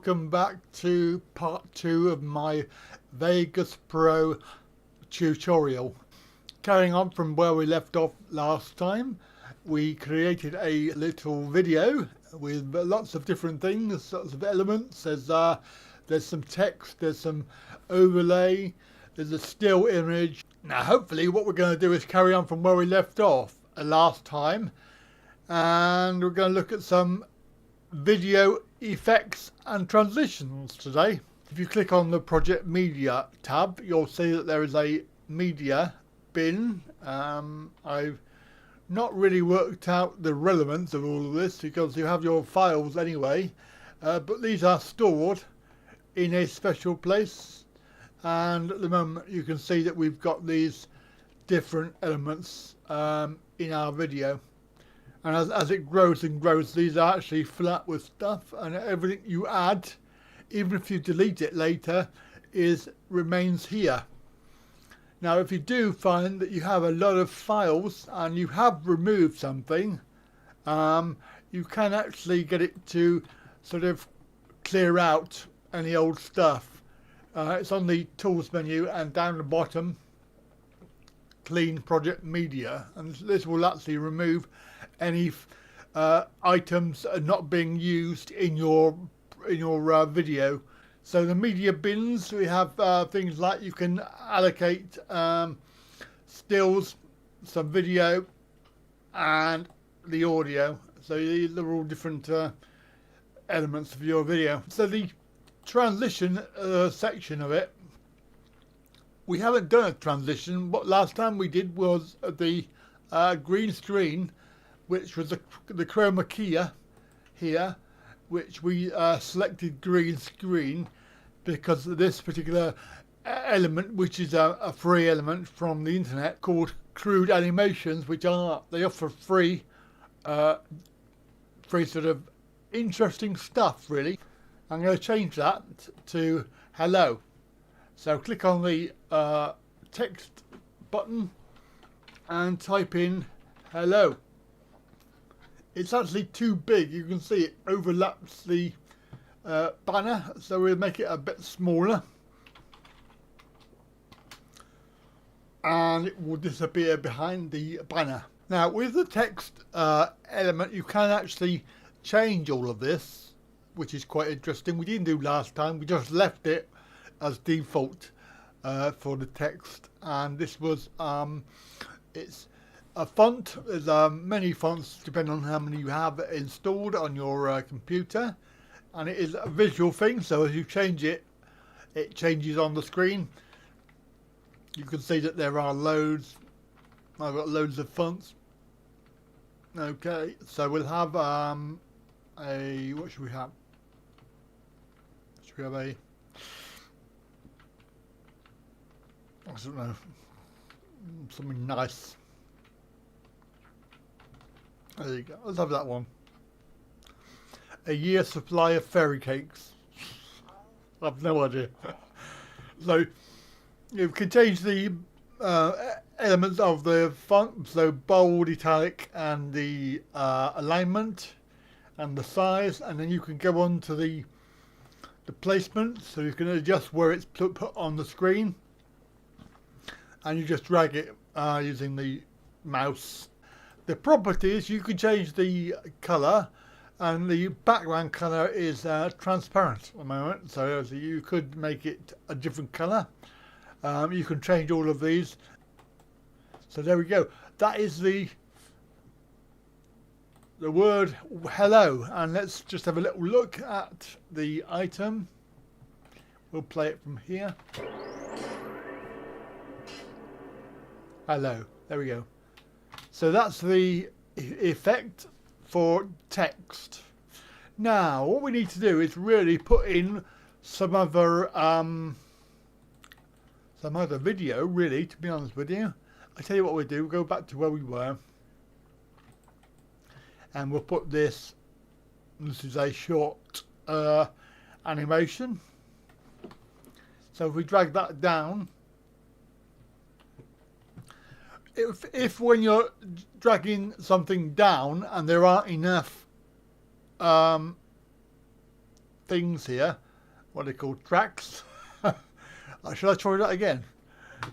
welcome back to part 2 of my Vegas Pro tutorial. Carrying on from where we left off last time, we created a little video with lots of different things, lots of elements. There's some text, there's some overlay, there's a still image. Now hopefully what we're going to do is carry on from where we left off last time, and we're going to look at some video effects and transitions today. If you click on the project media tab, you'll see that there is a media bin. I've not really worked out the relevance of all of this because you have your files anyway, but these are stored in a special place, and at the moment you can see that we've got these different elements in our video. And as it grows and grows, these are actually flat with stuff, and everything you add, even if you delete it later, remains here. Now if you do find that you have a lot of files and you have removed something, you can actually get it to sort of clear out any old stuff. It's on the tools menu, and down the bottom, clean project media, and this will actually remove any items that are not being used in your video. So the media bins, we have things like you can allocate stills, some video, and the audio. So these are all different elements of your video. So the transition section of it, we haven't done a transition. What last time we did was the green screen, which was the chroma key here, which we selected green screen because of this particular element, which is a free element from the internet called crude animations, which they offer free sort of interesting stuff really. I'm going to change that to hello. So click on the text button and type in hello. It's actually too big. You can see it overlaps the banner, so we'll make it a bit smaller, and it will disappear behind the banner. Now with the text element, you can actually change all of this, which is quite interesting. We didn't do last time. We just left it as default for the text, and this was it's a font. There's many fonts depending on how many you have installed on your computer, and it is a visual thing, so as you change it, it changes on the screen. You can see that there are loads. I've got loads of fonts. Okay, so we'll have what should we have? Should we have I don't know, something nice. There you go. Let's have that one. A year's supply of fairy cakes. I've no idea. So you can change the elements of the font, so bold, italic, and the alignment and the size, and then you can go on to the placement, so you can adjust where it's put on the screen, and you just drag it using the mouse. The properties, you can change the colour, and the background colour is transparent at the moment, so you could make it a different colour. You can change all of these. So there we go. That is the word hello, and let's just have a little look at the item. We'll play it from here. Hello. There we go. So that's the effect for text. Now what we need to do is really put in some other video, really, to be honest with you. I tell you what we'll do, we'll go back to where we were, and we'll put this is a short animation. So if we drag that down, if when you're dragging something down and there aren't enough things here, what they call tracks. Shall I try that again?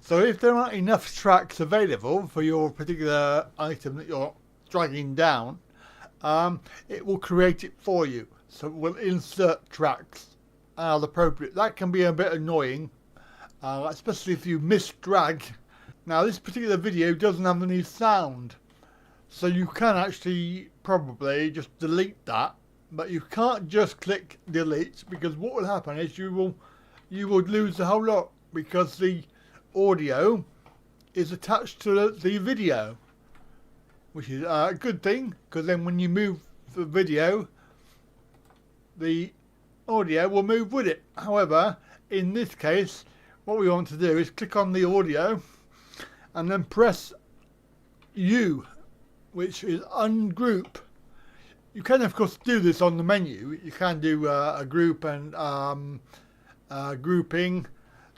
So if there aren't enough tracks available for your particular item that you're dragging down, it will create it for you. So it will insert tracks as appropriate. That can be a bit annoying, especially if you misdrag. Now this particular video doesn't have any sound, so you can actually probably just delete that, but you can't just click delete, because what will happen is you would lose the whole lot, because the audio is attached to the video, which is a good thing, because then when you move the video, the audio will move with it. However, in this case, what we want to do is click on the audio and then press U, which is ungroup. You can of course do this on the menu. You can do a group and grouping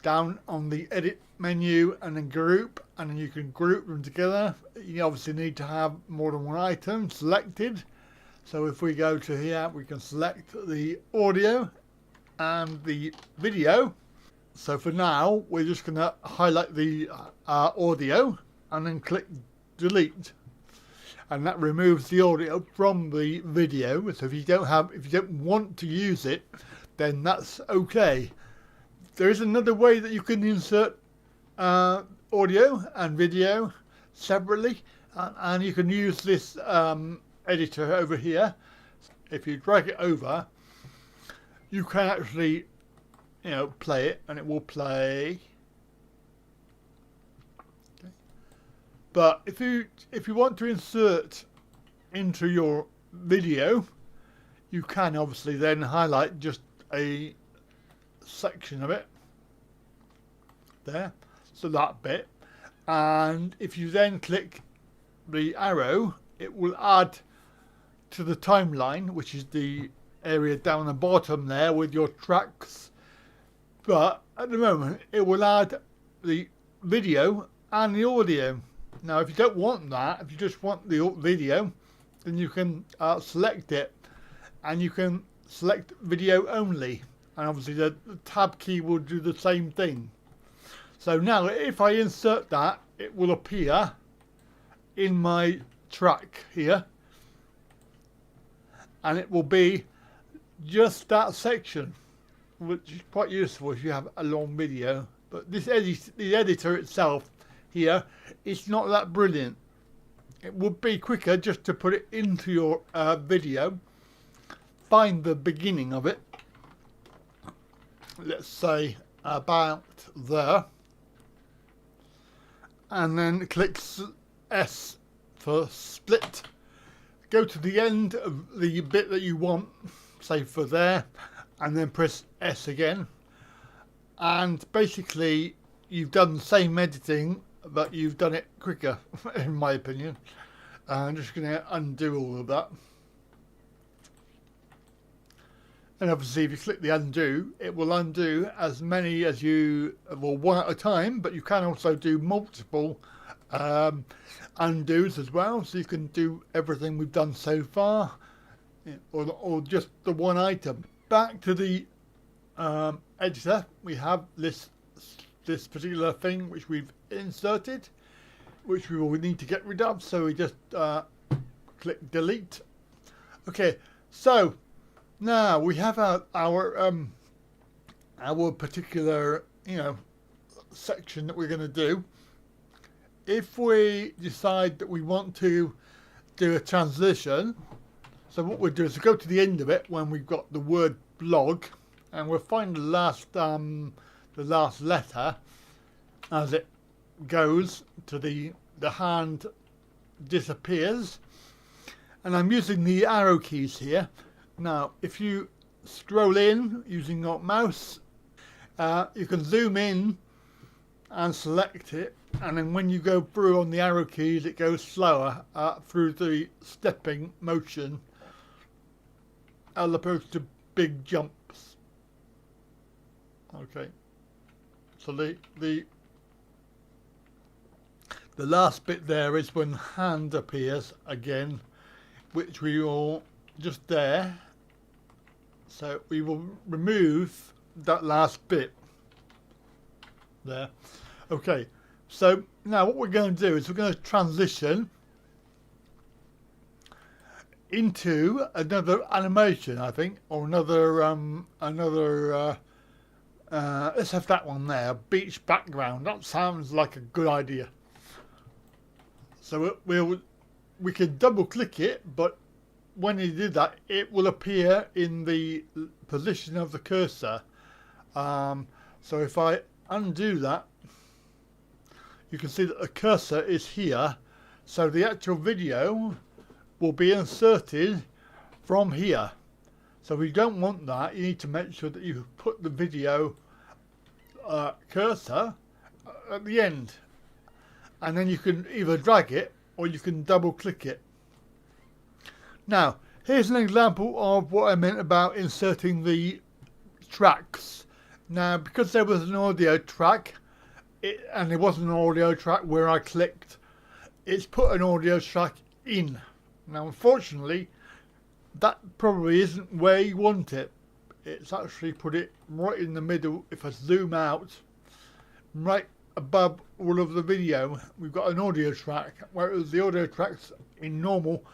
down on the edit menu, and then group, and then you can group them together. You obviously need to have more than one item selected. So if we go to here, we can select the audio and the video. So for now, we're just going to highlight the audio and then click delete, and that removes the audio from the video. So if you don't want to use it, then that's okay. There is another way that you can insert audio and video separately, and you can use this editor over here. If you drag it over, you can actually, play it, and it will play. Okay. But if you want to insert into your video, you can obviously then highlight just a section of it there, so that bit, and if you then click the arrow, it will add to the timeline, which is the area down the bottom there with your tracks. But at the moment it will add the video and the audio. Now if you don't want that, if you just want the video, then you can select it, and you can select video only, and obviously the tab key will do the same thing. So now if I insert that, it will appear in my track here, and it will be just that section, which is quite useful if you have a long video. But the editor itself here is not that brilliant. It would be quicker just to put it into your video, find the beginning of it, let's say about there, and then click S for split. Go to the end of the bit that you want, say for there, and then press S again, and basically you've done the same editing, but you've done it quicker in my opinion. I'm just going to undo all of that. And obviously if you click the undo, it will undo as many as you, well, one at a time, but you can also do multiple undos as well, so you can do everything we've done so far, or just the one item. Back to the editor, we have this particular thing which we've inserted, which we will need to get rid of, so we just click delete. Okay, so now we have our particular section that we're going to do. If we decide that we want to do a transition, so what we'll do is go to the end of it when we've got the word blog, and we'll find the last letter as it goes to the hand disappears, and I'm using the arrow keys here. Now if you scroll in using your mouse, you can zoom in and select it, and then when you go through on the arrow keys it goes slower through the stepping motion as opposed to big jumps. Okay, so the last bit there is when hand appears again, which we will just there So we will remove that last bit there. Okay, so now what we're going to do is we're going to transition into another animation, I think, or another let's have that one there, beach background. That sounds like a good idea. So we can double click it, but when you do that, it will appear in the position of the cursor. So if I undo that, you can see that the cursor is here, so the actual video will be inserted from here. So if you don't want that, you need to make sure that you put the video cursor at the end, and then you can either drag it or you can double click it. Now here's an example of what I meant about inserting the tracks. Now because there was an audio track, and there wasn't an audio track where I clicked, it's put an audio track in. Now unfortunately that probably isn't where you want it. It's actually put it right in the middle. If I zoom out, right above all of the video, we've got an audio track, whereas the audio tracks in normal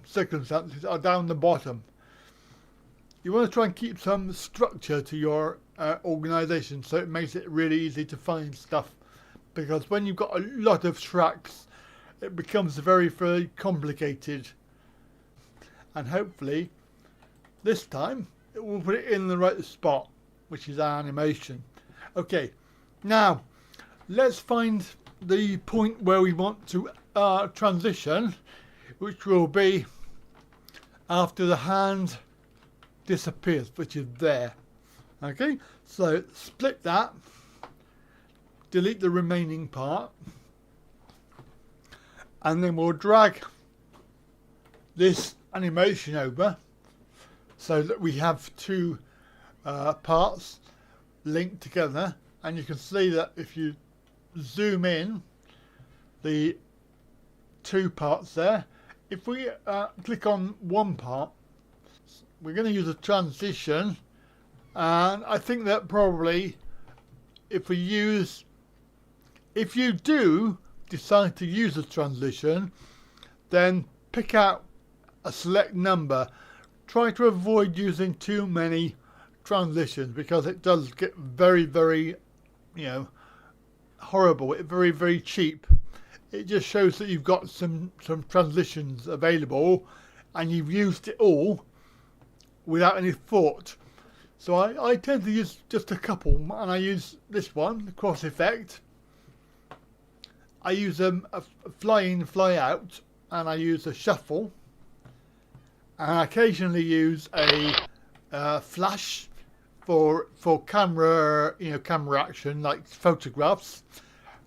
circumstances are down the bottom. You want to try and keep some structure to your organisation, so it makes it really easy to find stuff, because when you've got a lot of tracks it becomes very, very complicated. And hopefully this time it will put it in the right spot, which is our animation. Okay, now let's find the point where we want to transition, which will be after the hand disappears, which is there. Okay, so split that, delete the remaining part, and then we'll drag this animation over so that we have two parts linked together. And you can see that if you zoom in the two parts there, if we click on one part, we're going to use a transition, and I think that probably if you do decide to use a transition, then pick out a select number. Try to avoid using too many transitions, because it does get very, very, horrible. It's very, very cheap. It just shows that you've got some transitions available and you've used it all without any thought. So I tend to use just a couple, and I use this one, the cross effect. I use a fly in, fly out, and I use a shuffle, and I occasionally use a flash for camera, camera action like photographs.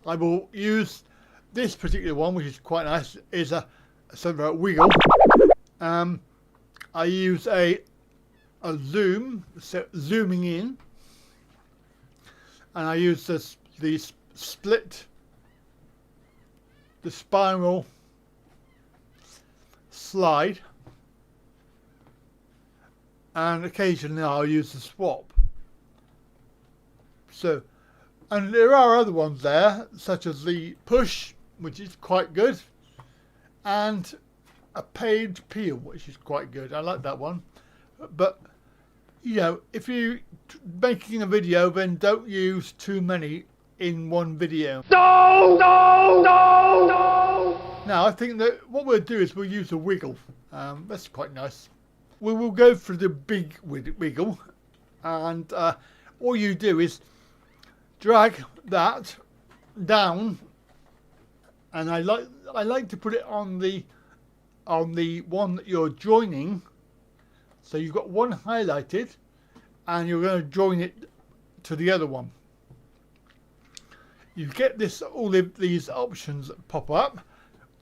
I will use this particular one, which is quite nice, is a sort of a wiggle. I use a zoom, so zooming in, and I use the split, the spiral slide, and occasionally I'll use the swap. So, and there are other ones there, such as the push, which is quite good, and a page peel, which is quite good. I like that one. But if you're making a video, then don't use too many in one video. No! Now I think that what we'll do is we'll use a wiggle. That's quite nice. We will go for the big wiggle, and all you do is drag that down, and I like to put it on the one that you're joining. So you've got one highlighted and you're going to join it to the other one. You get all of these options that pop up,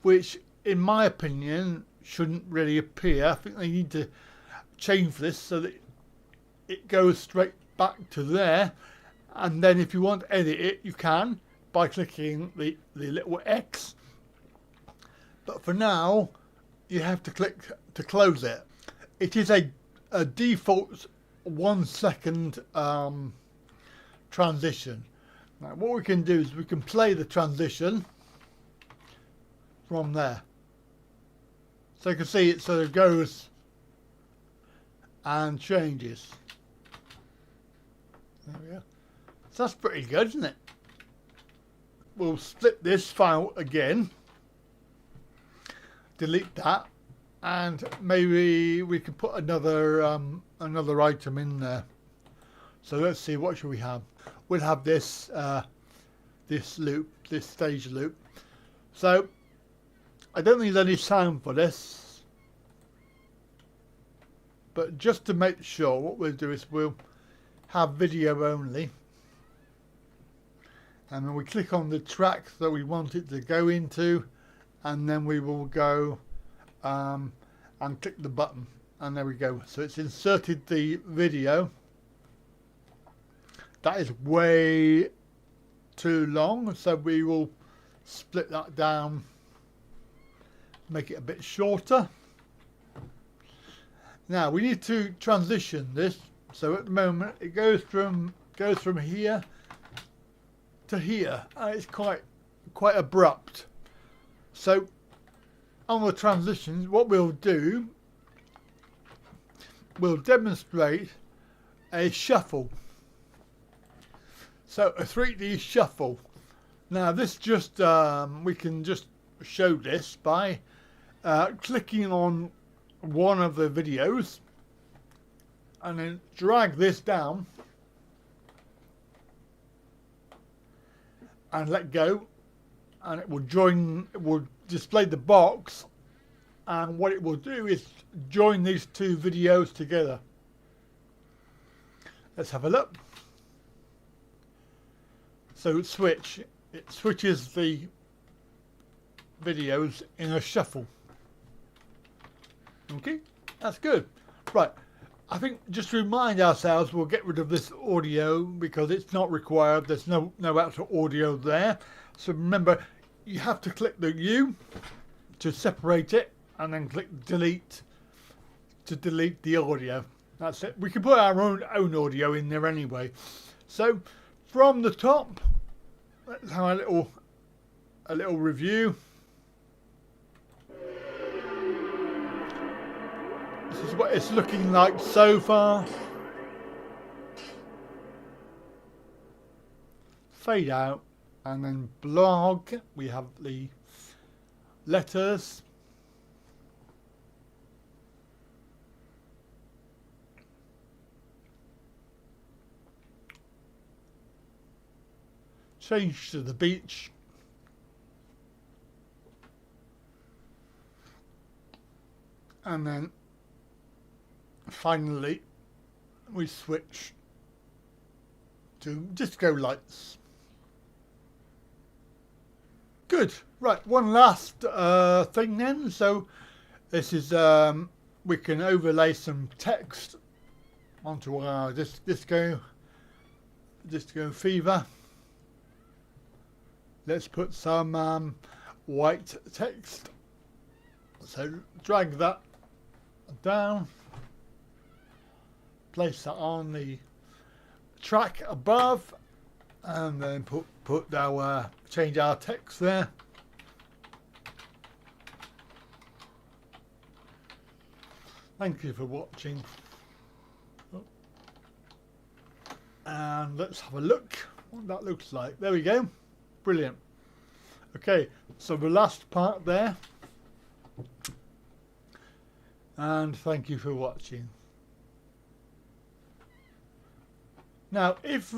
which in my opinion shouldn't really appear. I think they need to change this so that it goes straight back to there, and then if you want to edit it you can by clicking the little X, but for now you have to click to close it. It is a a default 1 second transition. Now what we can do is we can play the transition from there. So you can see it sort of goes and changes. There we go. So that's pretty good, isn't it? We'll split this file again, delete that, and maybe we can put another item in there. So let's see, what should we have? We'll have this this loop, this stage loop. So I don't need any sound for this, but just to make sure, what we'll do is we'll have video only, and then we click on the track that we want it to go into, and then we will go and click the button, and there we go. So it's inserted the video. That is way too long, so we will split that down, make it a bit shorter. Now we need to transition this, so at the moment it goes from here to here, and it's quite abrupt. So on the transitions, what we'll do, we'll demonstrate a shuffle. So a 3D shuffle. Now this just we can just show this by clicking on one of the videos and then drag this down and let go, and it will join, it will display the box, and what it will do is join these two videos together. Let's have a look. So it switches the videos in a shuffle. Okay, that's good. Right, I think just to remind ourselves, we'll get rid of this audio because it's not required. There's no actual audio there. So remember, you have to click the U to separate it, and then click delete to delete the audio. That's it. We can put our own audio in there anyway. So from the top, let's have a little review. This is what it's looking like so far. Fade out, and then blog. We have the letters. Change to the beach. And then finally we switch to disco lights. Good. Right, one last thing then. So this is we can overlay some text onto our disco fever. Let's put some white text. So drag that down, place that on the track above, and then put our change our text there. Thank you for watching, and let's have a look what that looks like. There we go. Brilliant. Okay, so the last part there, and thank you for watching. Now if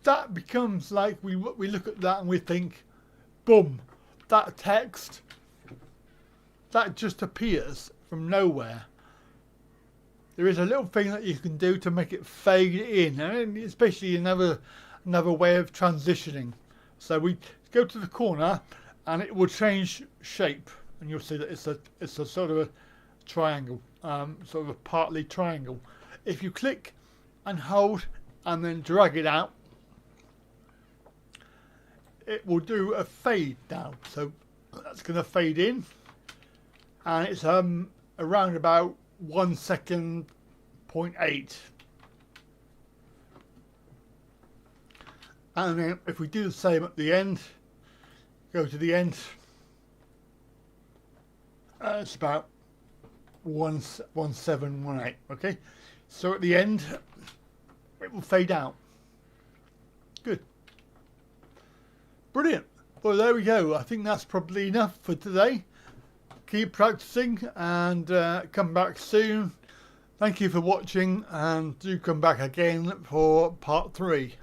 that becomes like we look at that and we think, boom, that text that just appears from nowhere, there is a little thing that you can do to make it fade in, and especially another way of transitioning. So we go to the corner and it will change shape, and you'll see that it's a sort of a triangle, sort of a partly triangle. If you click and hold and then drag it out, it will do a fade down. So that's going to fade in, and it's around about 1 second 0.8. And then if we do the same at the end, go to the end, it's about 1718. Okay, so at the end it will fade out. Good, brilliant. Well, there we go. I think that's probably enough for today. Keep practicing and come back soon. Thank you for watching, and do come back again for part 3.